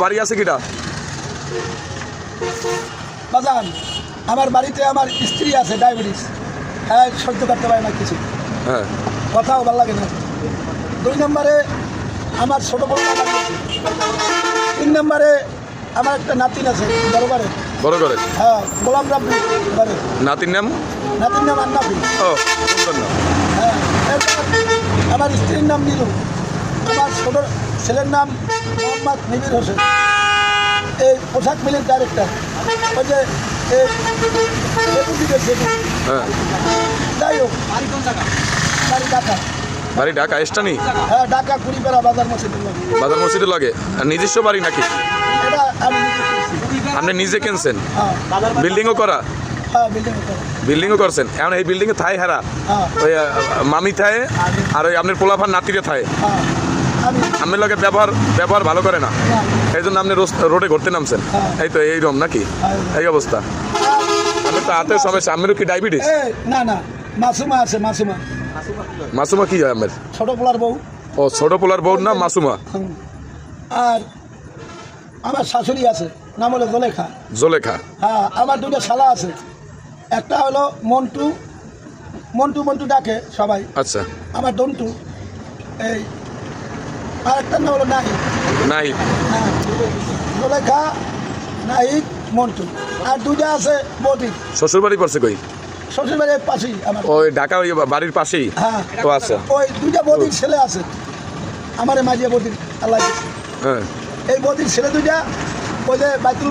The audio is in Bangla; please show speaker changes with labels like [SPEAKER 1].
[SPEAKER 1] বাড়ি আছে কিটা?
[SPEAKER 2] বাজান আমার বাড়িতে আমার স্ত্রী আছে ডায়াবেটিস, হ্যাঁ সহ্য করতে পারে না কিছু,
[SPEAKER 1] হ্যাঁ
[SPEAKER 2] কথাও ভালো লাগে না। 2 নম্বরে আমার ছোটো বড় বাবা, 3 নম্বরে আমার একটা নাতিন আছে দরবারে,
[SPEAKER 1] বড় করে।
[SPEAKER 2] হ্যাঁ গোলাম রাব্বি ঘরে,
[SPEAKER 1] নাতির নাম?
[SPEAKER 2] নাতির নাম আন্নাফি।
[SPEAKER 1] ও সুন্দর নাম।
[SPEAKER 2] হ্যাঁ এরপর আমার স্ত্রীর নাম নীলু, আমার ছোট ছেলের নাম মোহাম্মদ নিবির হোসেন, এই পোশাক মিলের ডাইরেক্টর, ওই যে
[SPEAKER 1] হ্যাঁ
[SPEAKER 2] যাই হোক বাড়ি ঢাকা।
[SPEAKER 1] বাড়ি ঢাকা স্টানি?
[SPEAKER 2] হ্যাঁ ঢাকা কুড়িপাড়া বাজার মসজিদের লাগে।
[SPEAKER 1] বাজার মসজিদের লাগে। আর নিজস্ব বাড়ি নাকি?
[SPEAKER 2] এটা আমি নিজে করছি।
[SPEAKER 1] আপনি নিজে কিনছেন?
[SPEAKER 2] হ্যাঁ
[SPEAKER 1] বিল্ডিংও করা?
[SPEAKER 2] হ্যাঁ বিল্ডিং করে।
[SPEAKER 1] বিল্ডিংও করছেন? এখন এই বিল্ডিংয়ে থাই হারা
[SPEAKER 2] হ্যাঁ
[SPEAKER 1] ওই মামি থায় আর ওই আপনার পোলাফার নাতিরে থায়।
[SPEAKER 2] হ্যাঁ আমি
[SPEAKER 1] আপনার লগে ব্যবহার ভালো করে না,
[SPEAKER 2] না,
[SPEAKER 1] এই জন্য আপনি রোডে ঘুরতে নামছেন।
[SPEAKER 2] হ্যাঁ।
[SPEAKER 1] এই তো এইরকম নাকি? এই অবস্থা। আপনার তো হাতের সমস্যা। আপনারও কি ডায়াবেটিস?
[SPEAKER 2] না না মাসুমা আছে, মাসুমা।
[SPEAKER 1] মাসুমা কি হয় আপনার?
[SPEAKER 2] ছোট পোলার বউ।
[SPEAKER 1] ও ছোট পোলার বউর নাম মাসুমা।
[SPEAKER 2] আর আমার শাশুড়ি আছে, নাম হলো জলেখা।
[SPEAKER 1] জলেখা।
[SPEAKER 2] হ্যাঁ আমার 2টা শালা আছে, একটা হলো মন্টু, মন্টু মন্টু ডাকে সবাই।
[SPEAKER 1] আচ্ছা।
[SPEAKER 2] আমার দন্টু, এই আর একটা নাম হলো নাহিদ।
[SPEAKER 1] নাহিদ।
[SPEAKER 2] হ্যাঁ জলেখা, নাহিদ, মন্টু। আর 2টা আছে বৌদি।
[SPEAKER 1] শ্বশুর বাড়ি পড়ছে কই?
[SPEAKER 2] শ্বশুর বাড়ির পাশেই আমার।
[SPEAKER 1] ওই ঢাকা ওই বাড়ির পাশেই?
[SPEAKER 2] হ্যাঁ
[SPEAKER 1] তো আচ্ছা।
[SPEAKER 2] ওই 2টা বৌদির ছেলে আছে, আমার মাঝিয়া বৌদির আল্লাহ।
[SPEAKER 1] হ্যাঁ
[SPEAKER 2] এই বৌদির ছেলে 2টা ওই যে বাইতুল